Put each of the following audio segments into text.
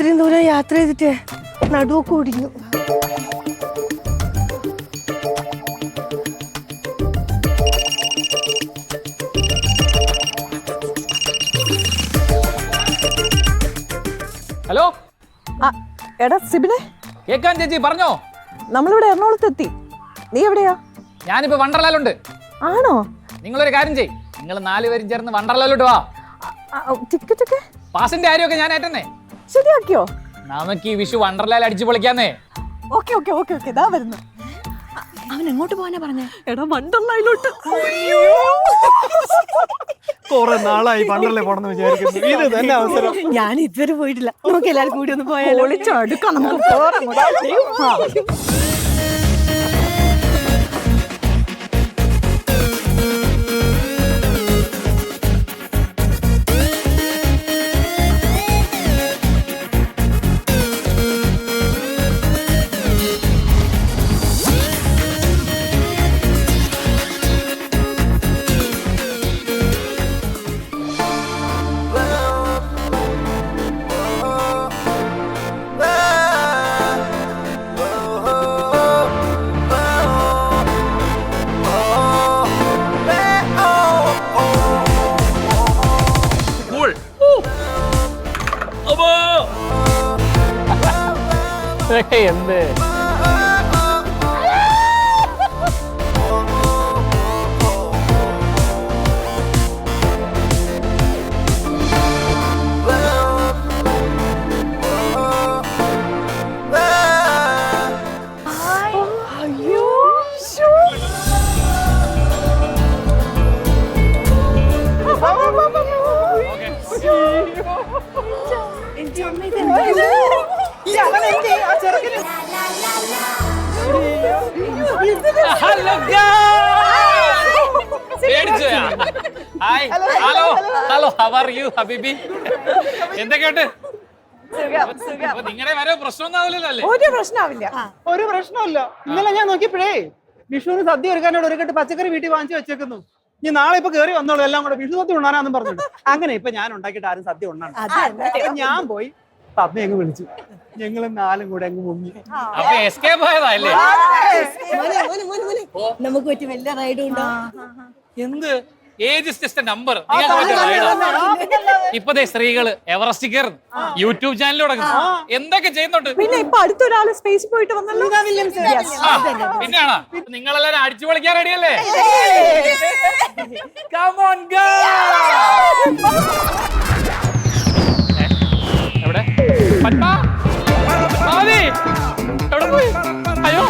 ഇത്രയും ദൂരം യാത്ര ചെയ്തിട്ട് നടുവൊക്കെ ഓടിഞ്ഞു. ഹലോ എടാ സിബിനെ, കേക്കാൻ ചേച്ചി പറഞ്ഞോ. നമ്മളിവിടെ എറണാകുളത്ത് എത്തി. നീ എവിടെയാ? ഞാനിപ്പോ വണ്ടർലാലുണ്ട്. ആണോ? നിങ്ങളൊരു കാര്യം ചെയ്, നിങ്ങൾ 4 പേരും ചേർന്ന് വണ്ടർലാലോട്ട് വാ. ടിക്കറ്റ് ഒക്കെ പാസിന്റെ കാര്യമൊക്കെ ഞാൻ ഏറ്റെന്നേ. ശരിയാക്കിയോ? നമുക്ക് ഈ വിഷു വണ്ടർലാൽ അടിച്ചു പൊളിക്കാന്നേ. ഓക്കെ ഓക്കെ ഓക്കെ ഓക്കെ, ഇതാ വരുന്നു. അവൻ എങ്ങോട്ട് പോകാനാ പറഞ്ഞേ? എടാ വണ്ടർലായിലോട്ട്. കുറെ നാളായി വണ്ടർലേ പോണെന്ന് വിചാരിക്കുന്നു. ഇത് തന്നെ അവസരം. ഞാൻ ഇതുവരെ പോയിട്ടില്ല. നമുക്ക് എല്ലാവരും കൂടി ഒന്ന് പോയാലോ? അടുക്കാം, നമുക്ക് പോരാം. എന്ത് ഹലോ, ഹൗ ആർ യു ഹബീബി? എന്തൊക്കെയുണ്ട്? നിങ്ങളുടെ വരെ പ്രശ്നമൊന്നും ആവില്ലല്ലോ അല്ലേ? ഒരു പ്രശ്നമാവില്ല. ഒരു പ്രശ്നമല്ല. ഇന്നലെ ഞാൻ നോക്കിയപ്പോഴേ വിഷുവിന് സദ്യ ഒരുക്കാനോട് ഒരു കെട്ട് പച്ചക്കറി വീട്ടിൽ വാങ്ങിച്ചു വെച്ചേക്കുന്നു. ഇനി നാളെ ഇപ്പൊ കയറി വന്നോളൂ എല്ലാം കൂടെ വിഷു സദ്യ ഉണ്ണാനാന്നും പറഞ്ഞിട്ട്. അങ്ങനെ ഇപ്പൊ ഞാൻ ഉണ്ടാക്കിയിട്ട് ആരും സദ്യ ഉണ്ണാണ്. ഞാൻ പോയി പപ്പ അങ്ങ് വിളിച്ചു. ഞങ്ങള് 4 കൂടെ അങ്ങ് മുങ്ങി. അപ്പൊ എസ്കേപ്പ് ആയതല്ലേ? നമുക്ക് പറ്റി വല്ല റൈഡും ഉണ്ടോ? എന്ത് age is just A number. ഇപ്പത്തെ സ്ത്രീകള് എവറസ്റ്റ് കയറുന്നു, യൂട്യൂബ് ചാനൽ തുടങ്ങുന്നു, എന്തൊക്കെ ചെയ്യുന്നുണ്ട്. പിന്നെ ഇപ്പൊ അടുത്തൊരാള് സ്പേസ് പോയിട്ട് വന്നല്ലോ. പിന്നെയാണോ നിങ്ങളെല്ലാരും അടിച്ചു പൊളിക്കാൻ റെഡിയല്ലേ? Come on, എവിടെ പത്മ? മാധി എവിടെ പോയി? അയ്യോ,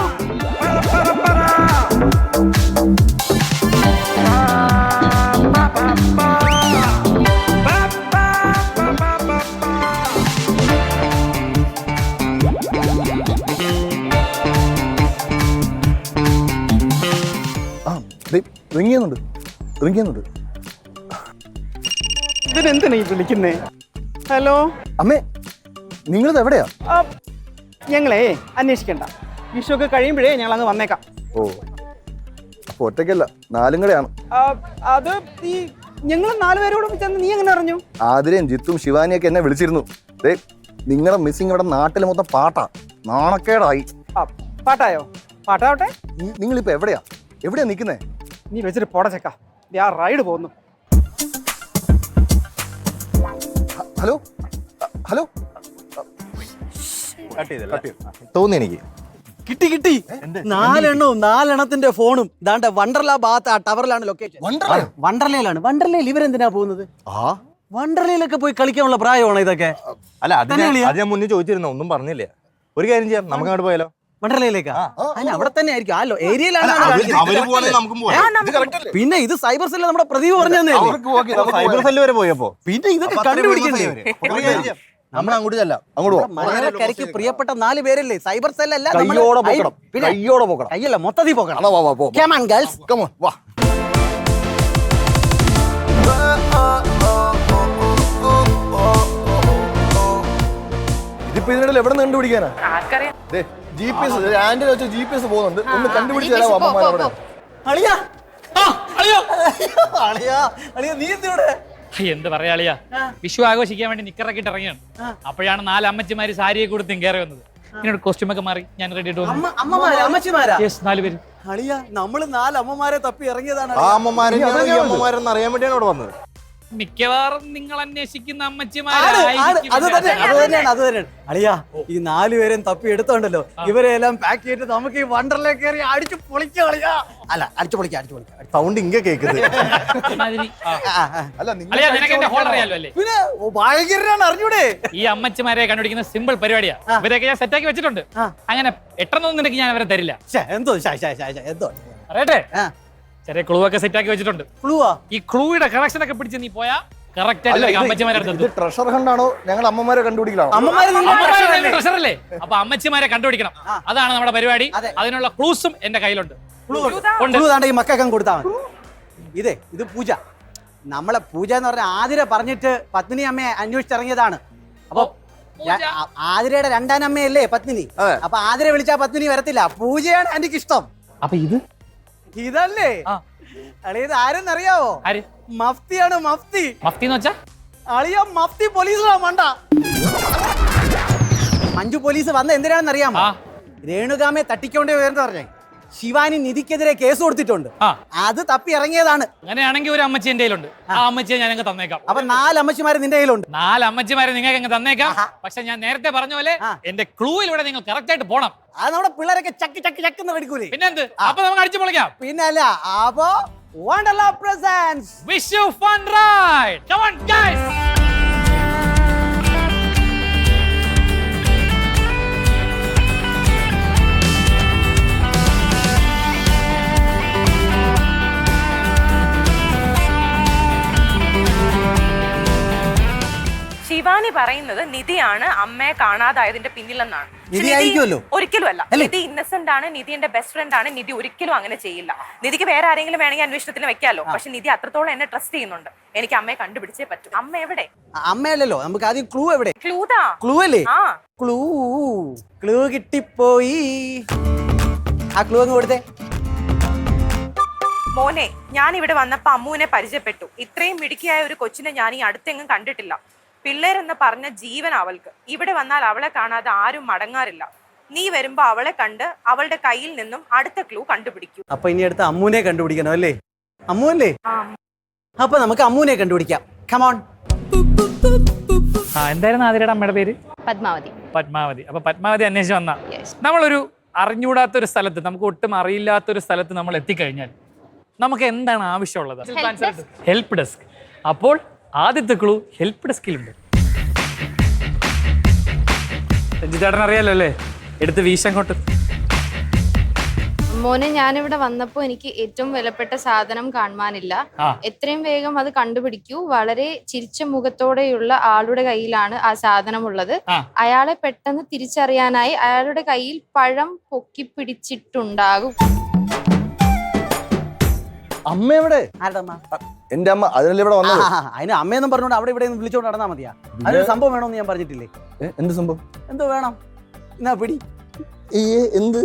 ഇതിനെന്തിനാ ഈ വിളിക്കുന്നേ? ഹലോ അമ്മേ, നിങ്ങളിത് എവിടെയാ? ഞങ്ങളെ അന്വേഷിക്കണ്ട, വിഷു ഒക്കെ കഴിയുമ്പോഴേ ഞങ്ങൾ അങ്ങ് വന്നേക്കാം. ഓ, അപ്പൊ ഒറ്റയ്ക്കല്ല, 4 കൂടെയാണ്. അത് ഈ ഞങ്ങൾ 4 പേരോട് ചെന്ന് നീ എങ്ങനെ അറിഞ്ഞു? ആതിരയും ജിത്തും ശിവാനിയൊക്കെ എന്നെ വിളിച്ചിരുന്നു. നിങ്ങളെ മിസ്സിങ് ഇവിടെ നാട്ടിൽ മൊത്തം പാട്ടാ, നാണക്കേടായി. പാട്ടായോ? പാട്ടാവട്ടെ. നിങ്ങളിപ്പോ എവിടെയാ നിക്കുന്നേ? നീ വെച്ചിട്ട് പോട ചെക്ക, ആ റൈഡ് പോകുന്നു. ഹലോ ഹലോ, തോന്നി എനിക്ക്. കിട്ടി 4 ഫോണും ദാണ്ട വണ്ടർലാ ഭാഗത്ത് ആ ടവറിലാണ് ലൊക്കേഷൻ. വണ്ടർലയിലാണ്. വണ്ടർലയിൽ ഇവരെന്തിനാ പോകുന്നത്? വണ്ടർലയിലൊക്കെ പോയി കളിക്കാനുള്ള പ്രായമാണോ ഇതൊക്കെ? അല്ല, അത് ഞാൻ മുന്നേ ചോദിച്ചിരുന്നു, ഒന്നും പറഞ്ഞില്ല. ഒരു കാര്യം ചെയ്യാം, നമുക്ക് അങ്ങോട്ട് പോയാലോ? വണ്ടർലയിലേക്കാ? അല്ല, അവിടെ തന്നെ ആയിരിക്കും. ആ ഏരിയയിലാണ്. പിന്നെ ഇത് സൈബർ സെല്ല് നമ്മുടെ പ്രദീപ് പറഞ്ഞു തന്നെ. സൈബർ സെല്ല് വരെ പോയപ്പോ പിന്നെ ഇതൊക്കെ കണ്ടുപിടിക്കണ്ടേ? നമ്മൾ അങ്ങോട്ട് ചെല്ലാം. അങ്ങോട്ട് മലയാളക്കരയ്ക്ക് പ്രിയപ്പെട്ട 4 പേരല്ലേ സൈബർ സെല്ല്? അല്ല, കയ്യോടെ പോകണം. കയ്യല്ല, മൊത്തത്തിൽ പോകണം. Come on, girls. Come on, വാ. ഇതിപ്പോ ഇതിനിടയിൽ എവിടെ നിന്ന് കണ്ടുപിടിക്കാനാ? GPS ആൻഡ്രോയിഡ് വെച്ച് GPS പോകുന്നുണ്ട്. ഒന്ന് കണ്ടുപിടിച്ച് തരാമോ അമ്മമാരവിടെ? അളിയാ, നീ എന്തിവിടെ? എന്ത് പറയാളിയാ, വിഷു ആഘോഷിക്കാൻ വേണ്ടി നിക്കറക്കിട്ട് ഇറങ്ങിയാണ്. അപ്പോഴാണ് 4 അമ്മച്ചിമാര് സാരിയെ കൊടുത്ത് കയറി വന്നത്. എന്നോട് കോസ്റ്റ്യൂം ഒക്കെ മാറി ഞാൻ റെഡി ആയിട്ട് വന്നു. അമ്മച്ചിമാരാ? യെസ്, 4 പേര്. അളിയ നമ്മള് 4 അമ്മമാരെ തപ്പി ഇറങ്ങിയതാണ്. ആ അമ്മമാരെന്ന് അറിയാൻ വേണ്ടിയാണ് ഇവിടെ വന്നത്. മിക്കവാറും നിങ്ങൾ അന്വേഷിക്കുന്ന അത് അമ്മച്ചിമാരായിരിക്കും. തന്നെയാണ് അളിയ. ഈ 4 പേരെയും തപ്പി എടുത്തോണ്ടല്ലോ, ഇവരെല്ലാം പാക്ക് ചെയ്തിട്ട് നമുക്ക് ഈ വണ്ടറിലേക്ക് കയറി അടിച്ചു പൊളിക്കാം അളിയ. അല്ല, അടിച്ചു പൊളിക്കാം. സൗണ്ട് ഇങ്ങനെ കേൾക്കുന്നത്. അല്ല അളിയാ, നിനക്ക് എന്റെ ഹോൾ അറിയാലോ അല്ലേ? പിന്നെ ഭയങ്കരാണ്, അറിഞ്ഞൂടെ? ഈ അമ്മച്ചിമാരെ കണ്ടുപിടിക്കുന്ന സിമ്പിൾ പരിപാടിയാ. ഇവരെയൊക്കെ ഞാൻ സെറ്റാക്കി വെച്ചിട്ടുണ്ട്. അങ്ങനെ എട്ടെന്നൊന്നും നിനക്ക് ഞാൻ അവരെ തരില്ല. എന്തോ അറിയട്ടെ, ചെറിയ ക്ലൂ ഒക്കെ സെറ്റാക്കി വെച്ചിട്ടുണ്ട്. ക്ലൂവാ? ഈ ക്ലൂയുടെ കണക്ഷൻ ഒക്കെ പിടിച്ച് നീ പോയാ കറക്റ്റ് ആയിട്ട് അമ്മച്ചിമാരെ ഇത് ട്രഷർ ഹണ്ടാണോ ഞങ്ങൾ അമ്മമാരെ കണ്ടുപിടിക്കലാണോ? അമ്മമാരെ ട്രഷറല്ലേ? അപ്പൊ അമ്മച്ചിമാരെ കണ്ടുപിടിക്കണം. അതാണ് നമ്മുടെ പരിപാടി. അതിനുള്ള ക്ലൂസും എന്റെ കയ്യിലുണ്ട്. ഈ മക്കൾക്കും കൊടുത്താ മതി. ഇത് പൂജ. നമ്മളെ പൂജ എന്ന് പറഞ്ഞ ആതിര പറഞ്ഞിട്ട് പത്മിനി അമ്മയെ അന്വേഷിച്ചിറങ്ങിയതാണ്. അപ്പൊ ആതിരയുടെ 2ാം അമ്മയല്ലേ പത്മിനി. അപ്പൊ ആതിര വിളിച്ചാ പത്മിനി വരത്തില്ല. പൂജയാണ് എനിക്ക് ഇഷ്ടം. അപ്പൊ ഇത് ഇതല്ലേ അളിയത്? ആരെന്നറിയാവോ? മഫ്തിയാണ്. മഫ്തി എന്ന് വെച്ചാ അളിയ മഫ്തി പോലീസാ മണ്ട. മഞ്ജു പോലീസ് വന്ന എന്തിനാണെന്ന് അറിയാമോ? രേണുകാമയെ തട്ടിക്കൊണ്ട് വരുന്ന പറഞ്ഞേ ശിവാനി നിധിക്കെതിരെ കേസ് കൊടുത്തിട്ടുണ്ട്. അത് തപ്പി ഇറങ്ങിയതാണ്. അങ്ങനെയാണെങ്കിൽ ഒരു അമ്മച്ചി എന്റെ കയ്യിലുണ്ട്. ആ അമ്മച്ചിയെ ഞാൻ തന്നേക്കാം. അപ്പൊ 4 അമ്മച്ചിമാര് നിന്റെ കയ്യിലുണ്ട്. 4 അമ്മച്ചിമാരെ നിങ്ങൾക്ക് തന്നേക്കാം. പക്ഷെ ഞാൻ നേരത്തെ പറഞ്ഞ പോലെ എന്റെ ക്ലൂയിലൂടെ നിങ്ങൾ കറക്റ്റ് ആയിട്ട് പോണം. അത് നമ്മുടെ പിള്ളേരൊക്കെ ചക്കെന്ന് പഠിക്കൂലേ? പിന്നെന്ത്? അപ്പൊ നമുക്ക് അടിച്ചു പൊളിക്കാം. പിന്നല്ല, അപ്പൊ Wonderla presents wish you fun ride. Come on guys. Shivani പറയുന്നത് നിധിയാണ് അമ്മയെ കാണാതായതിന്റെ പിന്നിലെന്നാണ്. ഒരിക്കലും അല്ല. നിധി ഇന്നസെന്റ് ആണ്. നിധി എന്റെ ബെസ്റ്റ് ഫ്രണ്ട് ആണ്. നിധി ഒരിക്കലും അങ്ങനെ ചെയ്യില്ല. നിധിക്ക് വേറെ ആരെങ്കിലും വേണമെങ്കിൽ അന്വേഷണത്തിന് വെക്കാലോ. പക്ഷെ നിധി അത്രത്തോളം എന്നെ ട്രസ്റ്റ് ചെയ്യുന്നുണ്ട്. എനിക്ക് അമ്മയെ കണ്ടുപിടിച്ചേ പറ്റൂ. അമ്മ എവിടെ? അമ്മയല്ലല്ലോ, നമുക്ക് ആദ്യം ക്ലൂ എവിടെ? ക്ലൂ അല്ലേ? ക്ലൂ കിട്ടിപ്പോയി. ആ ക്ലൂ അങ്ങ് കൊടുത്തേ. മോനെ, ഞാൻ ഇവിടെ വന്നപ്പോ അമ്മുവിനെ പരിചയപ്പെട്ടു. ഇത്രയും മിടുക്കിയായ ഒരു കൊച്ചിനെ ഞാൻ ഈ അടുത്തെങ്ങും കണ്ടിട്ടില്ല. പിള്ളേരെന്ന് പറഞ്ഞ ജീവൻ അവൾക്ക്. ഇവിടെ വന്നാൽ അവളെ കാണാതെ ആരും മടങ്ങാറില്ല. നീ വരുമ്പോ അവളെ കണ്ട് അവളുടെ കയ്യിൽ നിന്നും അടുത്ത ക്ലൂ കണ്ടുപിടിക്കൂ. അപ്പൊ ഇനി അടുത്ത അമ്മുവിനെ കണ്ടുപിടിക്കണം അല്ലേ? അമ്മു അല്ലേ? അപ്പൊ നമുക്ക് അമ്മുവിനെ കണ്ടുപിടിക്കാം. കമോൺ. എന്തായിരുന്നു ആതിരയുടെ അമ്മയുടെ പേര്? പത്മാവതി. അപ്പൊ പത്മാവതി അന്വേഷിച്ച് വന്ന നമ്മളൊരു അറിഞ്ഞൂടാത്തൊരു സ്ഥലത്ത്, നമുക്ക് ഒട്ടും അറിയില്ലാത്തൊരു സ്ഥലത്ത് നമ്മൾ എത്തിക്കഴിഞ്ഞാൽ നമുക്ക് എന്താണ് ആവശ്യമുള്ളത്? Help desk. അപ്പോൾ ആദ്യത്തെ ക്ലൂ ഹെൽപ്പ് ഡെസ്കിലുണ്ട്. രഞ്ജിത്തേട്ടൻ അറിയാലോ അല്ലേ? എടുത്ത് വീശങ്ങോട്ട്. മോനെ, ഞാനിവിടെ വന്നപ്പോ എനിക്ക് ഏറ്റവും വിലപ്പെട്ട സാധനം കാണുവാനില്ല. എത്രയും വേഗം അത് കണ്ടുപിടിക്കൂ. വളരെ ചിരിച്ച മുഖത്തോടെയുള്ള ആളുടെ കയ്യിലാണ് ആ സാധനം ഉള്ളത്. അയാളെ പെട്ടെന്ന് തിരിച്ചറിയാനായി അയാളുടെ കയ്യിൽ പഴം പൊക്കി പിടിച്ചിട്ടുണ്ടാകും. അമ്മ എവിടെ? എന്റെ അമ്മ അതിനല്ലേ ഇവിടെ വന്നത്. അതിന് അമ്മയെന്നും പറഞ്ഞോണ്ട് അവിടെ ഇവിടെ വിളിച്ചോണ്ട് നടന്നാ മതിയാ? അതിനൊരു സംഭവം വേണമെന്ന് ഞാൻ പറഞ്ഞിട്ടില്ലേ? എന്ത് സംഭവം? എന്തോ വേണം? എന്നാ പിടി. എന്ത്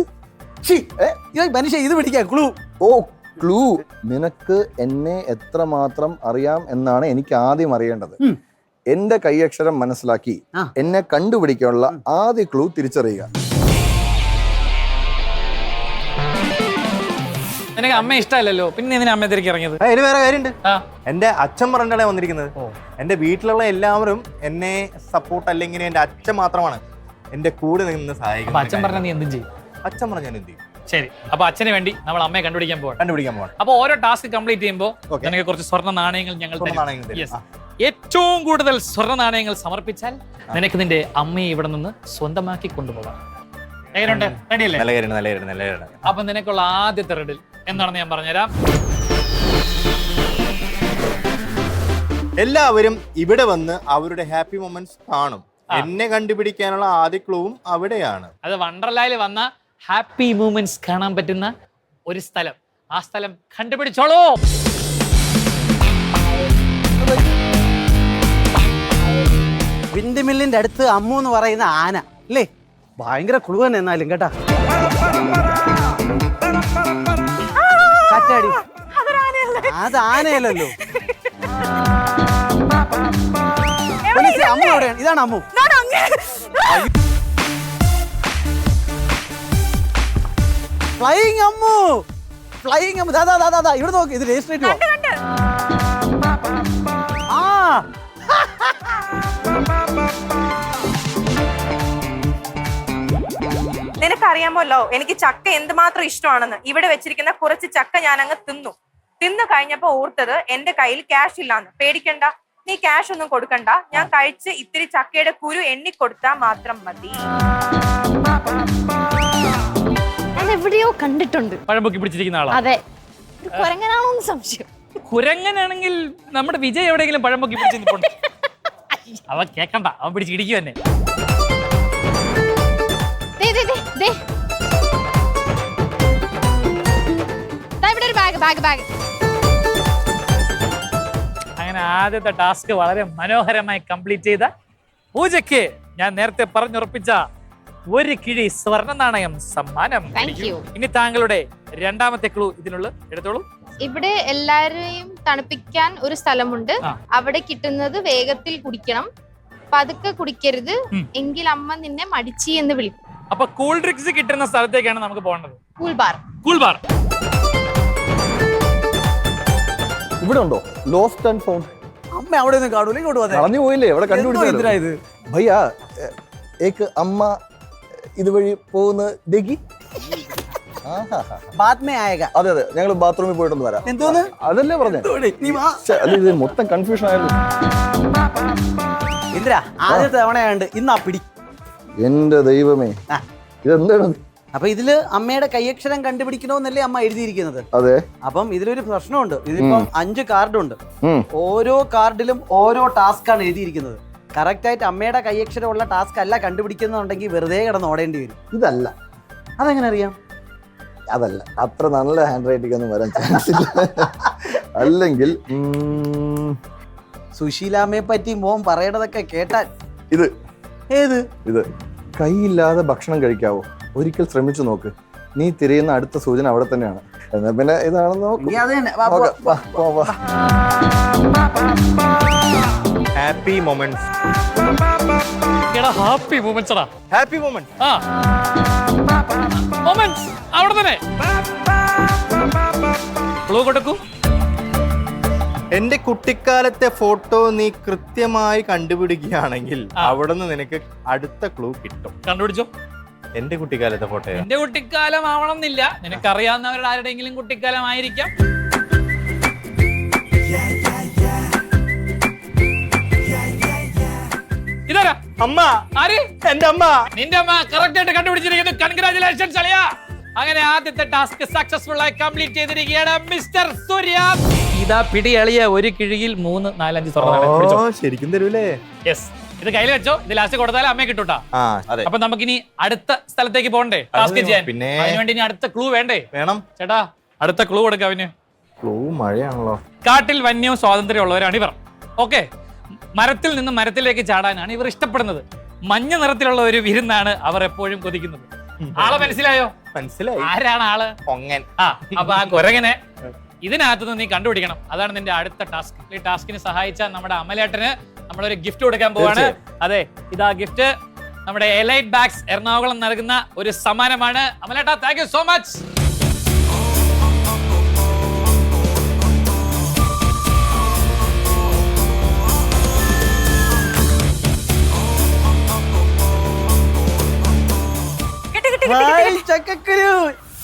മനുഷ്യ, ഇത് പിടിക്കാം. ക്ലൂ. ഓ, ക്ലൂ. നിനക്ക് എന്നെ എത്രമാത്രം അറിയാം എന്നാണ് എനിക്ക് ആദ്യം അറിയേണ്ടത്. എന്റെ കൈയക്ഷരം മനസ്സിലാക്കി എന്നെ കണ്ടുപിടിക്കാനുള്ള ആദ്യ ക്ലൂ തിരിച്ചറിയുക. നിനക്ക് അമ്മ ഇഷ്ടമല്ലല്ലോ, പിന്നെ ഇതിന് അമ്മ തിരികെ ഇറങ്ങിയത്? അതിന് വേറെ കാര്യമുണ്ട്. എന്റെ അച്ഛൻ പറഞ്ഞിട്ടാണ് വന്നിരിക്കുന്നത്. എന്റെ വീട്ടിലുള്ള എല്ലാവരും എന്നെ സപ്പോർട്ട് അല്ലെങ്കിൽ എന്റെ അച്ഛൻ മാത്രമാണ് എന്റെ കൂടെ നിന്ന് സഹായിക്കുന്നത്. അച്ഛൻ പറഞ്ഞാൽ നീ എന്തും ചെയ്യും? അച്ഛൻ പറഞ്ഞാൽ ഞാൻ എന്ത് ചെയ്യും? ശരി, അപ്പൊ അച്ഛന് വേണ്ടി നമ്മൾ അമ്മയെ കണ്ടുപിടിക്കാൻ പോവാണ്. അപ്പൊ ഓരോ ടാസ്ക് കംപ്ലീറ്റ് ചെയ്യുമ്പോൾ നിനക്ക് കുറച്ച് സ്വർണ്ണ നാണയങ്ങൾ ഞങ്ങൾ ഏറ്റവും കൂടുതൽ സ്വർണ്ണ നാണയങ്ങൾ സമർപ്പിച്ചാൽ നിനക്ക് നിന്റെ അമ്മയെ ഇവിടെ നിന്ന് സ്വന്തമാക്കി കൊണ്ടുപോകാം. എങ്ങനെയുണ്ട്? റെഡിയല്ലേ? അപ്പൊ നിനക്കുള്ള ആദ്യത്തെ റെഡിൽ എന്താണെന്ന് ഞാൻ പറഞ്ഞുതരാം. എല്ലാവരും ഇവിടെ വന്ന് അവരുടെ ഹാപ്പി മൊമെന്റ്സ് കാണും. എന്നെ കണ്ടുപിടിക്കാനുള്ള ആദ്യ ക്ലൂവും അവിടെയാണ്. അത് വണ്ടർലായിൽ വന്ന ഹാപ്പി മൂമെന്റ്സ് കാണാൻ പറ്റുന്ന ഒരു സ്ഥലം. ആ സ്ഥലം കണ്ടുപിടിച്ചോളൂ. വിൻഡ് മില്ലിന്റെ അടുത്ത് അമ്മു എന്ന് പറയുന്ന ആന അല്ലേ? ഭയങ്കര ക്ലൂ തന്നെ എന്നാലും കേട്ടാ. കാറ്റാടി. അത് ആനയല്ലല്ലോ. എവിടെയാണ്? ഇതാണ് അമ്മു. Flying Ammu, flying Ammu. ദാ ഇവിടെ നോക്ക്, ഇത് രജിസ്ട്രേറ്റ് ആ. നിനക്കറിയാമല്ലോ എനിക്ക് ചക്ക എന്തുമാത്രം ഇഷ്ടമാണെന്ന്. ഇവിടെ വെച്ചിരിക്കുന്ന കുറച്ച് ചക്ക ഞാൻ അങ്ങ് തിന്നു കഴിഞ്ഞപ്പോ ഓർത്തത് എന്റെ കയ്യിൽ ക്യാഷ് ഇല്ലാന്ന്. പേടിക്കണ്ട, നീ ക്യാഷ് ഒന്നും കൊടുക്കണ്ട. ഞാൻ കഴിച്ച് ഇത്തിരി ചക്കയുടെ കുരു എണ്ണിക്കൊടുത്താ മാത്രം മതി. ഞാൻ എവിടെയോ കണ്ടിട്ടുണ്ട്. പഴംപൊക്കി പിടിച്ചിരിക്കുന്ന ആളാ. അതെ, കുരങ്ങനാണോന്ന് സംശയം. കുരങ്ങനാണെങ്കിൽ നമ്മുടെ വിജയ് എവിടെയെങ്കിലും പഴംപൊക്കി പിടിച്ചിട്ടുണ്ട്. അവൻ കേക്കണ്ട, അവൻ പിടിച്ചിടിക്കും തന്നെ. അങ്ങനെ ആദ്യത്തെ ടാസ്ക് വളരെ മനോഹരമായി കംപ്ലീറ്റ് ചെയ്ത പൂജയ്ക്ക് ഞാൻ നേരത്തെ പറഞ്ഞുറപ്പിച്ച 1 കിഴി സ്വർണ്ണ നാണയം സമ്മാനം. ഇനി താങ്കളുടെ രണ്ടാമത്തെ ക്ലൂ ഇതിനുള്ള എടുത്തോളൂ. ഇവിടെ എല്ലാരെയും തണുപ്പിക്കാൻ ഒരു സ്ഥലമുണ്ട്. അവിടെ കിട്ടുന്നത് വേഗത്തിൽ കുടിക്കണം, പതുക്കെ കുടിക്കരുത്, എങ്കിൽ അമ്മ നിന്നെ മടിച്ചി എന്ന് വിളിക്കും. അപ്പൊ കൂൾ ഡ്രിങ്ക്സ് കിട്ടുന്ന സ്ഥലത്തേക്കാണ് നമുക്ക് പോകേണ്ടത്. Cool bar. കൂൾ ബാർ ഇവിടെ ഉണ്ടോ? Lost and found. അമ്മ അവിടെ ഒന്നും കാണൂല, ഇങ്ങോട്ട് വന്നേ. കളഞ്ഞു പോയില്ലേ? അവിടെ കണ്ടുപിടിച്ചത് ഭയ്യാ. ഏക്ക് അമ്മ ഇതുവഴി പോകുന്ന ഡെഗി. അതെ അതെ, ഞങ്ങൾ ബാത്റൂമിൽ പോയിട്ടൊന്ന് വരാം. എന്തോന്ന്? അതല്ലേ പറഞ്ഞേ. അല്ല, ഇത് മൊത്തം കൺഫ്യൂഷൻ ആയിരുന്നു. ഇന്ദ്ര, ആദ്യത്തെ തവണയാണ്ട് ഇന്നാ പിടി. എന്റെ ദൈവമേ, ഇതെന്താണ്? അപ്പൊ ഇതില് അമ്മയുടെ കൈയക്ഷരം കണ്ടുപിടിക്കണമെന്നല്ലേ അമ്മ എഴുതിയിരിക്കുന്നത്? അതെ. അപ്പം ഇതിലൊരു പ്രശ്നമുണ്ട്. ഇതിപ്പം 5 കാർഡുണ്ട്. ഓരോ കാർഡിലും ഓരോ ടാസ്ക് ആണ് എഴുതിയിരിക്കുന്നത്. കറക്റ്റ് ആയിട്ട് അമ്മയുടെ കൈയക്ഷരം ഉള്ള ടാസ്ക് അല്ല കണ്ടുപിടിക്കുന്നുണ്ടെങ്കിൽ വെറുതെ കിടന്ന് ഓടേണ്ടി വരും. ഇതല്ല. അതെങ്ങനെ അറിയാം? അതല്ല, അത്ര നല്ല ഹാൻഡ് റൈറ്റിംഗ് ഒന്നും വരാൻ ചാൻസ് ഇല്ല. അല്ലെങ്കിൽ സുശീലാമ്മയെ പറ്റി മോൻ പറയണതൊക്കെ കേട്ടാൽ ഇത് ഏത് ഇത് കൈയില്ലാതെ ഭക്ഷണം കഴിക്കാവോ? ഒരിക്കൽ ശ്രമിച്ചു നോക്ക്. നീ തിരയുന്ന അടുത്ത സൂചന അവിടെ തന്നെയാണ്. എന്നാ പിന്നെ ഇതാണെന്ന് happy moments. Happy moments. Happy moments. Moments അവിടെ തന്നെ. ക്ലൂ കൊടുക്കൂ. എന്റെ കുട്ടിക്കാലത്തെ ഫോട്ടോ നീ കൃത്യമായി കണ്ടുപിടിക്കുകയാണെങ്കിൽ അവിടെ നിന്ന് നിനക്ക് അടുത്ത ക്ലൂ കിട്ടും. കണ്ടുപിടിച്ചോ. എന്റെ കുട്ടിക്കാലത്തെ ഫോട്ടോ. എന്റെ കുട്ടിക്കാലം ആവണം എന്നില്ല, നിനക്കറിയാവുന്നവരുടെ ആരുടെയെങ്കിലും കുട്ടിക്കാലം ആയിരിക്കാം. ഇതാരാ? അമ്മ. ആര്? എന്റെ അമ്മ. നിന്റെ അമ്മ കറക്റ്റ് ആയിട്ട് കണ്ടുപിടിച്ചിരിക്കുന്നു. കൺഗ്രാറ്റുലേഷൻസ് അളിയാ. അങ്ങനെ ആദ്യത്തെ ടാസ്ക് സക്സസ്ഫുൾ ആയി കംപ്ലീറ്റ് ചെയ്തിരിക്കുകയാണ് മിസ്റ്റർ സൂര്യ. ഇതാ പിടി അളിയ. 1 കിഴിയിൽ 3, 4, 5 സ്വർണ്ണം. ശരിക്കും തരൂലേ? യെസ്. ഇത് കയ്യിൽ വെച്ചോ. ഇത് ലാസ്റ്റ് കൊടുത്താലേ അമ്മയെ കിട്ടൂട്ടാ. അപ്പൊ നമുക്കിനി അടുത്ത സ്ഥലത്തേക്ക് പോകണ്ടേ ടാസ്ക് ചെയ്യാൻ? പിന്നെ അതിനുവേണ്ടി ഇനി അടുത്ത ക്ലൂ വേണ്ടേ? വേണം ചേട്ടാ, അടുത്ത ക്ലൂ കൊടുക്ക അവന്. ക്ലൂ മഴയാണല്ലോ. കാട്ടിൽ വന്യവും സ്വാതന്ത്ര്യമുള്ളവരാണ് ഇവർ. ഓക്കെ, മരത്തിൽ നിന്ന് മരത്തിലേക്ക് ചാടാനാണ് ഇവർ ഇഷ്ടപ്പെടുന്നത്. മഞ്ഞ നിറത്തിലുള്ള ഒരു വിരുന്നാണ് അവർ എപ്പോഴും കൊതിക്കുന്നത്. ആളെ മനസ്സിലായോ? മനസ്സിലായി. ആരാണ് ആള്? പൊങ്ങൻ. അപ്പൊ ആ കുരങ്ങനെ ഇതിനകത്തുനിന്ന് നീ കണ്ടുപിടിക്കണം. അതാണ് നിന്റെ അടുത്ത ടാസ്ക്. ഈ ടാസ്കിന് സഹായിച്ച നമ്മുടെ അമലേട്ടന് നമ്മളൊരു ഗിഫ്റ്റ് കൊടുക്കാൻ പോവാണ്. അതെ, ഇതാ ഗിഫ്റ്റ്. നമ്മുടെ എലൈറ്റ് ബാഗ്സ് എറണാകുളം നൽകുന്ന ഒരു സമ്മാനമാണ്. അമലേട്ട, താങ്ക് യു സോ മച്ച്. ചക്കക്കുരു.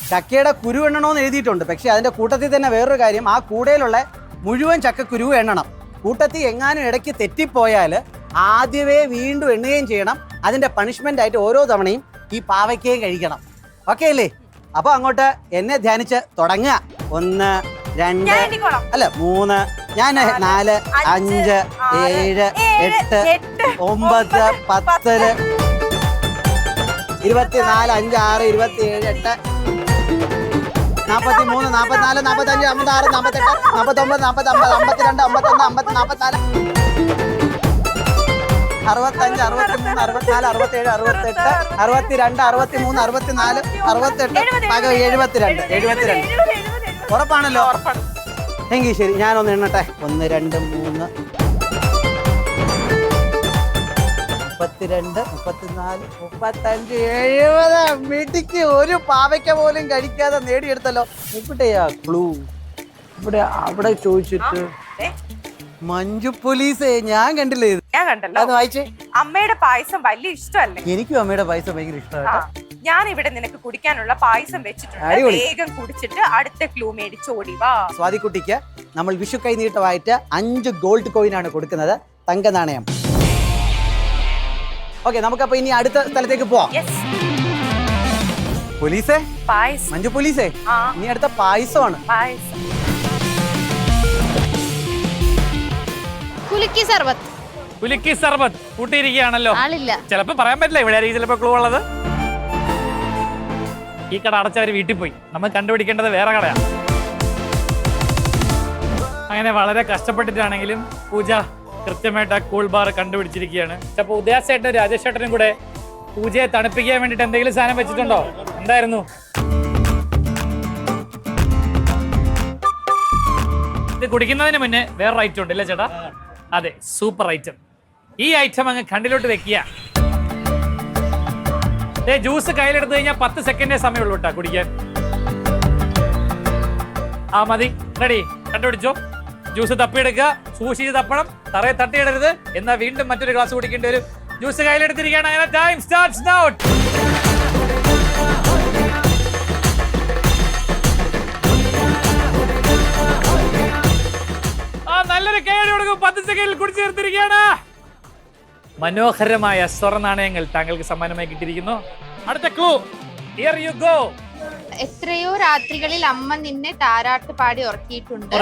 ചക്കയുടെ കുരു എണ്ണണമെന്ന് എഴുതിയിട്ടുണ്ട്. പക്ഷെ അതിന്റെ കൂട്ടത്തിൽ തന്നെ വേറൊരു കാര്യം, ആ കൂടയിലുള്ള മുഴുവൻ ചക്കക്കുരു എണ്ണണം. കൂട്ടത്തിൽ എങ്ങാനും ഇടയ്ക്ക് തെറ്റിപ്പോയാൽ ആദ്യമേ വീണ്ടും എണ്ണുകയും ചെയ്യണം. അതിന്റെ പണിഷ്മെന്റ് ആയിട്ട് ഓരോ തവണയും ഈ പാവയ്ക്കയും കഴിക്കണം. ഓക്കെ അല്ലേ? അപ്പൊ അങ്ങോട്ട് എന്നെ ധ്യാനിച്ച് തുടങ്ങുക. 1, 2, അല്ല 3, ഞാൻ 4, 5, 7, 8, 9, 10, 24, 5, 6, 27, 8, 43, 44, 45, 56, 48, 49, 40, 50, 52, 51, 54, 65, 63, 64, 67, 68, 62, 63, 64, 68, 72. ഉറപ്പാണല്ലോ? എങ്കിൽ ശരി, ഞാനൊന്ന് എണ്ണട്ടെ. 1, 2, 3, 32, 34, 35, 70 മിടിക്ക് ഒരു പാവയ്ക്ക പോലും കഴിക്കാതെ നേടിയെടുത്തല്ലോ. എവിടെയാ ക്ലൂ? അവിടെ ചോദിച്ചിട്ട് മഞ്ജു പോലീസേ, ഞാൻ കണ്ടില്ലേ ഇത്? ഞാൻ കണ്ടല്ലോ. അത് വായിച്ചേ. അമ്മയുടെ പായസം വലിയ ഇഷ്ടമല്ലേ? എനിക്കും അമ്മയുടെ പായസം ഭയങ്കര ഇഷ്ടമാണ്. ഞാൻ ഇവിടെ നിനക്ക് കുടിക്കാനുള്ള പായസം വെച്ചിട്ടുണ്ട്. വേഗം കുടിച്ചിട്ട് അടുത്ത ക്ലൂ മേടിച്ച് ഓടി വാ. സ്വാതിക്കുട്ടിക്ക് നമ്മൾ വിഷു കൈനീട്ടമായിട്ട് 5 ഗോൾഡ് കോയിൻ ആണ് കൊടുക്കുന്നത്, തങ്ക നാണയം. ഓക്കെ, നമുക്കപ്പോ ഇനി അടുത്ത സ്ഥലത്തേക്ക് പോവാം. പോലീസേ, പായസം. മഞ്ജു പോലീസേ, ഇനി അടുത്ത പായസമാണ്. പായസം. കുലുക്കി സർബത്ത്. കുലുക്കി സർബത്ത് കൂട്ടിയിരിക്കുകയാണല്ലോ. ആളില്ല. ചിലപ്പോ പറയാൻ പറ്റില്ല ഇവിടെ ആയിരിക്കും ചിലപ്പോ ക്ലൂ ഉള്ളത്. ഈ കട അടച്ചവര് വീട്ടിൽ പോയി. നമ്മൾ കണ്ടുപിടിക്കേണ്ടത് വേറെ കടയാണ്. അങ്ങനെ വളരെ കഷ്ടപ്പെട്ടിട്ടാണെങ്കിലും പൂജ കൃത്യമായിട്ട് ആ കൂൾ ബാർ കണ്ടുപിടിച്ചിരിക്കുകയാണ്. അപ്പൊ ഉദയാസേട്ടനും രാജേഷ് ചേട്ടനും കൂടെ പൂജയെ തണുപ്പിക്കാൻ വേണ്ടിട്ട് എന്തെങ്കിലും സാധനം വെച്ചിട്ടുണ്ടോ? എന്തായിരുന്നു ഇത്? കുടിക്കുന്നതിന് മുന്നേ വേറൊരു ഐറ്റം ഉണ്ട്, ഇല്ലേ ചേട്ടാ? അതെ, സൂപ്പർ ഐറ്റം. ഈ ഐറ്റം അങ്ങ് കണ്ണിലോട്ട് വെക്കുക. ജ്യൂസ് കയ്യിലെടുത്ത് കഴിഞ്ഞാൽ 10 സെക്കൻഡേ സമയമുള്ളൂ കേട്ടാ കുടിക്കാൻ. ആ മതി, റെഡി. കണ്ടുപിടിച്ചോ. ജ്യൂസ് തപ്പിയെടുക്കുക, സൂക്ഷിച്ച് തപ്പണം, തറയെ തട്ടിയിടരുത്. എന്നാൽ വീണ്ടും മറ്റൊരു ഗ്ലാസ് കുടിക്കേണ്ടി വരും. ജ്യൂസ് കയ്യിലെടുത്തിരിക്കുകയാണ്. അങ്ങനെ ടൈം സ്റ്റാർട്ട്സ് നൗ. നല്ലൊരു കൈയ്യടി കൊടുക്കും. 10 സെക്കൻഡിൽ കുടിച്ചു തീർത്തിരിക്കുകയാണ്. മനോഹരമായ സ്വർണ്ണ നാണയങ്ങൾ താങ്കൾക്ക് സമ്മാനമായി കിട്ടിയിരിക്കുന്നു. അടുത്ത ക്ലൂ, ഹിയർ യു ഗോ. എത്രയോ രാത്രികളിൽ അമ്മ നിന്നെ താരാട്ട് പാടി ഉറക്കിയിട്ടുണ്ട്.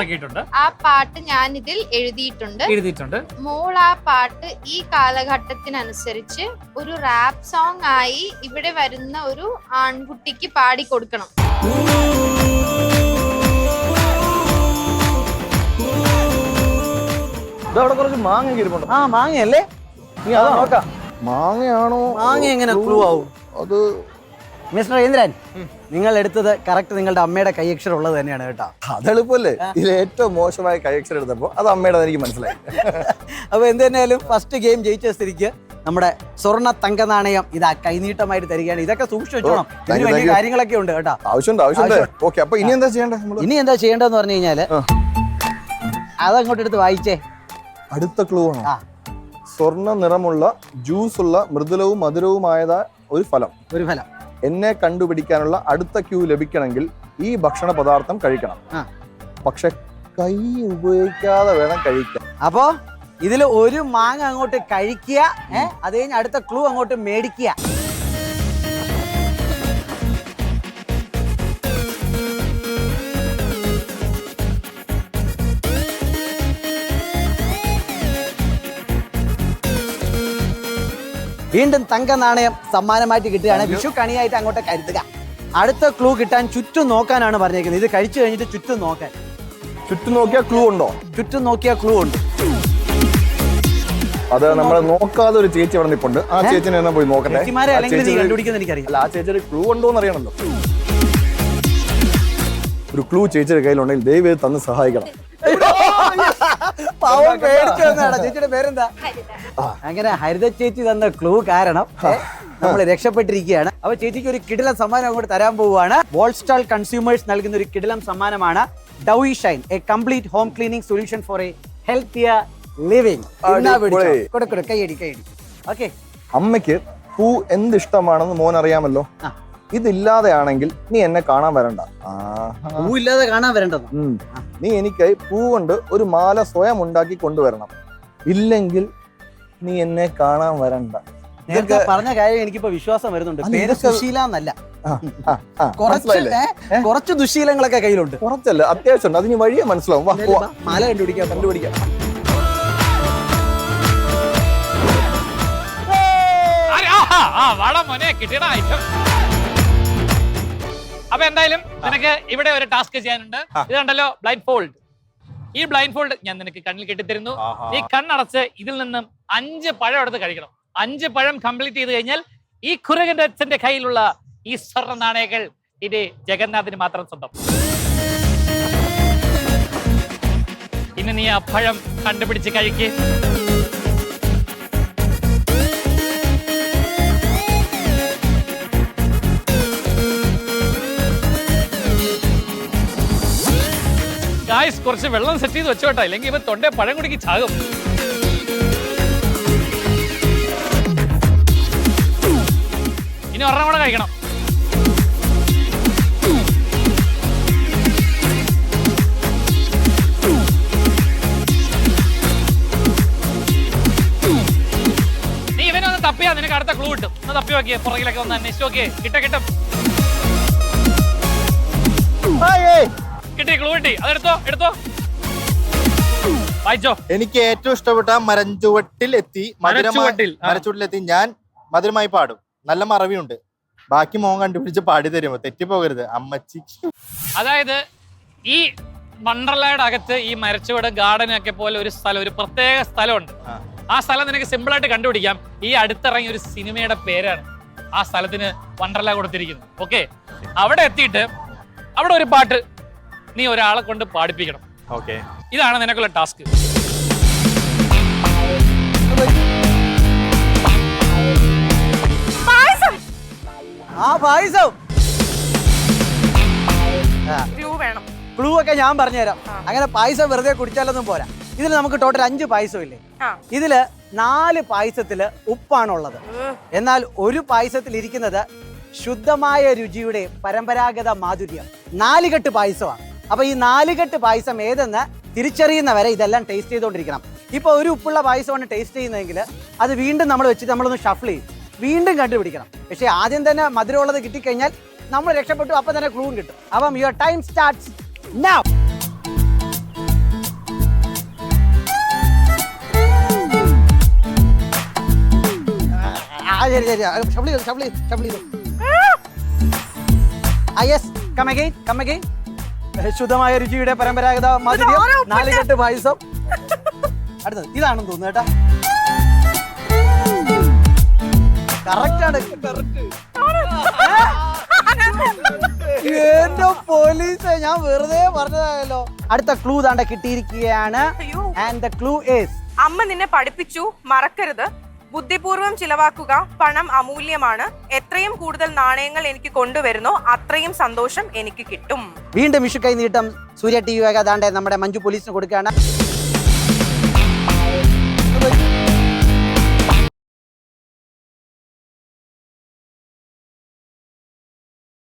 ആ പാട്ട് ഞാൻ ഇതിൽ എഴുതിയിട്ടുണ്ട്. മോൾ ആ പാട്ട് ഈ കാലഘട്ടത്തിനനുസരിച്ച് ഒരു റാപ്പ് സോങ് ആയി ഇവിടെ വരുന്ന ഒരു ആൺകുട്ടിക്ക് പാടി കൊടുക്കണം. അവിടെ കുറച്ച് മാങ്ങ കിരുമുണ്ട്. ആ, മാങ്ങയല്ലേ? മാങ്ങയാണോ? മാങ്ങ എങ്ങനെ ക്ലൂ ആവും? അത് മിസ്റ്റർ ഇന്ദ്രൻ, നിങ്ങൾ എടുത്തത് കറക്റ്റ് നിങ്ങളുടെ അമ്മയുടെ കൈയക്ഷരം ഉള്ളത് തന്നെയാണ് കേട്ടോ. അതെളുപ്പല്ലേ? ഇതിൽ ഏറ്റവും മോശമായ കൈയക്ഷരം എടുത്തപ്പോ അത് അമ്മയുടെ എനിക്ക് മനസ്സിലായി. അപ്പൊ എന്ത് തന്നെയാലും ഫസ്റ്റ് ഗെയിം ജയിച്ച സ്ഥിതിക്ക് നമ്മുടെ സ്വർണ്ണ തങ്ക നാണയം ഇതാ കൈനീട്ടമായിട്ട് തരികയാണ്. ഇതൊക്കെ സൂക്ഷിച്ചു വെച്ചോണം, ഇതിന് വലിയ കാര്യങ്ങളൊക്കെ ഉണ്ട് കേട്ടോ. ആവശ്യമുണ്ട്. ഓക്കെ, അപ്പൊ ഇനി എന്താ ചെയ്യേണ്ടത്? ഇനി എന്താ ചെയ്യേണ്ടതെന്ന് പറഞ്ഞു കഴിഞ്ഞാല് അതങ്ങോട്ട് എടുത്ത് വായിച്ചേ. അടുത്ത ക്ലൂ ആണ് സ്വർണ്ണ നിറമുള്ള ജ്യൂസ് ഉള്ള മൃദുലവും മധുരവുമായത ഒരു ഫലം. എന്നെ കണ്ടുപിടിക്കാനുള്ള അടുത്ത ക്യൂ ലഭിക്കണമെങ്കിൽ ഈ ഭക്ഷണ പദാർത്ഥം കഴിക്കണം. പക്ഷെ കൈ ഉപയോഗിക്കാതെ വേണം കഴിക്കാൻ. അപ്പോ ഇതിൽ ഒരു മാങ്ങ അങ്ങോട്ട് കഴിക്കുക, അത് കഴിഞ്ഞ് അടുത്ത ക്ലൂ അങ്ങോട്ട് മേടിക്കുക. വീണ്ടും തങ്ക നാണയം സമ്മാനമായിട്ട് കിട്ടുകയാണ്. വിഷു കണിയായിട്ട് അങ്ങോട്ട് കരുതുക. അടുത്ത ക്ലൂ കിട്ടാൻ ചുറ്റും നോക്കാനാണ് പറഞ്ഞേക്കുന്നത്. ഇത് കഴിച്ചു കഴിഞ്ഞിട്ട് ചുറ്റും നോക്കാൻ. ചുറ്റും നോക്കിയാൽ ക്ലൂ ഉണ്ടോ? ചുറ്റും നോക്കിയാൽ ക്ലൂ ഉണ്ട്. അത് നമ്മളെ നോക്കാതെ ഒരു ചേച്ചി അവിടെ നിൽപ്പുണ്ട്. ആ ചേച്ചിനെ എന്നാ പോയി നോക്കട്ടെ. കണ്ടുപിടിക്കുന്ന എനിക്കറിയാം. അല്ല, ആ ചേച്ചിയുടെ ക്ലൂ ഉണ്ടോ എന്ന് അറിയണല്ലോ. ഒരു ക്ലൂ ചേച്ചിയുടെ കയ്യിലുണ്ടെങ്കിൽ ദയവേത് തന്ന് സഹായിക്കണം. ചേച്ചിയുടെ പേരെന്താ? അങ്ങനെ ഹരിത ചേച്ചി തന്ന ക്ലൂ കാരണം നമ്മൾ രക്ഷപ്പെട്ടിരിക്കുകയാണ്. അപ്പൊ ചേച്ചിക്ക് ഒരു കിടിലം സമ്മാനം അങ്ങോട്ട് തരാൻ പോവുകയാണ്. വോൾസ്റ്റാൾ കൺസ്യൂമേഴ്സ് നൽകുന്ന ഒരു കിടിലം സമ്മാനമാണ് ഡൗയി shine, a complete home cleaning solution for a healthier living. കൈയടി. ഓക്കെ, അമ്മയ്ക്ക് പൂ എന്ത് ഇഷ്ടമാണെന്ന് മോൻ അറിയാമല്ലോ. ഇതില്ലാതെയാണെങ്കിൽ നീ എന്നെ കാണാൻ വരണ്ട. പൂ ഇല്ലാതെ കാണാൻ വരണ്ടത്. നീ എനിക്കായി പൂ കൊണ്ട് ഒരു മാല സ്വയം ഉണ്ടാക്കി കൊണ്ടുവരണം. ഇല്ലെങ്കിൽ നീ എന്നെ കാണാൻ വരണ്ട. നേരത്തെ പറഞ്ഞ കാര്യം എനിക്കിപ്പോ വിശ്വാസം വരുന്നുണ്ട്. പേര് സുശീല എന്നല്ല, കുറച്ച് ദുശീലങ്ങളൊക്കെ കയ്യിലുണ്ട്. കുറച്ചല്ല, അത്യാവശ്യം. അതിന് വഴിയെ മനസ്സിലാവും. മാല കണ്ടുപിടിക്കാം. അപ്പൊ എന്തായാലും നിനക്ക് ഇവിടെ ഒരു ടാസ്ക് ചെയ്യാനുണ്ട്. ഇത് കണ്ടല്ലോ, ബ്ലൈൻഡ് ഫോൾഡ്. ഈ ബ്ലൈൻഡ് ഫോൾഡ് ഞാൻ നിനക്ക് കണ്ണിൽ കെട്ടിത്തരുന്നു. നീ കണ്ണടച്ച് ഇതിൽ നിന്നും 5 പഴം എടുത്ത് കഴിക്കണം. 5 പഴം കംപ്ലീറ്റ് ചെയ്ത് കഴിഞ്ഞാൽ ഈ കുരകന്റെ അച്ഛന്റെ കയ്യിലുള്ള ഈ സ്വർണ്ണ നാണയങ്ങൾ ഇത് ജഗന്നാഥിന് മാത്രം സ്വന്തം. ഇനി നീ ആ പഴം കണ്ടുപിടിച്ച് കഴിക്ക്. നൈസ്. കുറച്ച് വെള്ളം സെറ്റ് ചെയ്ത് വെച്ചോട്ടെ, ഇല്ലെങ്കിൽ ഇവ തൊണ്ടേ പഴം കുടിക്ക് ചാകും. ഇനി ഒരെണ്ണം കൂടെ കഴിക്കണം. നീ ഇവനെ ഒന്ന് തപ്പിയാ നിനക്ക് അടുത്ത ക്ലൂ കിട്ടും. ഒന്ന് തപ്പി നോക്കിയേ, പുറകിലൊക്കെ ഒന്ന് അന്വേഷിച്ച് നോക്കിയേ. കിട്ടും. കിട്ടി, ക്ലൂ കിട്ടി. അതെടുത്തോ. വായിച്ചോ. എനിക്ക് ഏറ്റവും ഇഷ്ടപ്പെട്ട മരച്ചുവട്ടിലെത്തി ഞാൻ മധുരമായി പാടും. നല്ല മറവിയുണ്ട്. ബാക്കി മോൻ കണ്ടുപിടിച്ച് പാടി തരുമോ? തെറ്റിപ്പോകരുത് അമ്മച്ചി. അതായത് ഈ വണ്ടർലായുടെ അകത്ത് ഈ മരച്ചുവട് ഗാർഡൻ ഒക്കെ പോലെ ഒരു സ്ഥലം, ഒരു പ്രത്യേക സ്ഥലമുണ്ട്. ആ സ്ഥലം നിനക്ക് സിമ്പിൾ ആയിട്ട് കണ്ടുപിടിക്കാം. ഈ അടുത്തിറങ്ങിയ ഒരു സിനിമയുടെ പേരാണ് ആ സ്ഥലത്തിന് വണ്ടർല കൊടുത്തിരിക്കുന്നത്. ഓക്കെ, അവിടെ എത്തിയിട്ട് അവിടെ ഒരു പാട്ട് നീ ഒരാളെ കൊണ്ട് പാടിപ്പിക്കണം. ഓക്കെ, ഇതാണ് നിനക്കുള്ള ടാസ്ക്. പായസം ക്ലൂ വേണം. ക്ലൂ ഒക്കെ ഞാൻ പറഞ്ഞുതരാം. അങ്ങനെ പായസം വെറുതെ കുടിച്ചാലൊന്നും പോരാ. ഇതിൽ നമുക്ക് ടോട്ടൽ 5 പായസം ഇല്ലേ? ഇതില് 4 പായസത്തില് ഉപ്പാണുള്ളത്. എന്നാൽ ഒരു പായസത്തിൽ ഇരിക്കുന്നത് ശുദ്ധമായ രുചിയുടെ പരമ്പരാഗത മാധുര്യം. 4 കെട്ട് പായസമാണ്. അപ്പൊ ഈ 4 കെട്ട് പായസം ഏതെന്ന് തിരിച്ചറിയുന്നവരെ ഇതെല്ലാം ടേസ്റ്റ് ചെയ്തുകൊണ്ടിരിക്കണം. ഇപ്പൊ ഒരു ഉപ്പുള്ള പായസമാണ് ടേസ്റ്റ് ചെയ്യുന്നതെങ്കിൽ അത് വീണ്ടും നമ്മൾ വെച്ചിട്ട് നമ്മളൊന്ന് ഷഫിൾ ചെയ്യും, വീണ്ടും കണ്ടുപിടിക്കണം. പക്ഷെ ആദ്യം തന്നെ മധുരമുള്ളത് കിട്ടിക്കഴിഞ്ഞാൽ നമ്മൾ രക്ഷപ്പെട്ടു. അപ്പൊ തന്നെ ക്ലൂവും കിട്ടും. അപ്പം യുവർ ടൈം സ്റ്റാർട്ട്സ് നൗ. ശുദ്ധമായ രുചിയുടെ പരമ്പരാഗത മാധുര്യം 4 കെട്ട് പായസം. അടുത്തത് ഇതാണെന്ന് തോന്നുന്നു കേട്ടാ. കറക്റ്റ് ആണ്. എന്റെ പോലീസ്, ഞാൻ വെറുതെ പറഞ്ഞതായല്ലോ. അടുത്ത ക്ലൂ താണ്ട കിട്ടിയിരിക്കുകയാണ്. ആൻഡ് ദ ക്ലൂ ഈസ് അമ്മ നിന്നെ പഠിപ്പിച്ചു മറക്കരുത്, ബുദ്ധിപൂർവം ചിലവാക്കുക, പണം അമൂല്യമാണ്, എത്രയും കൂടുതൽ നാണയങ്ങൾ എനിക്ക് കൊണ്ടുവരുന്നോ അത്രയും സന്തോഷം എനിക്ക് കിട്ടും. വീണ്ടും വിഷു കൈ നീട്ടം സൂര്യ TV താണ്ടെ നമ്മുടെ മഞ്ജു പോലീസിന് കൊടുക്കുകയാണ്.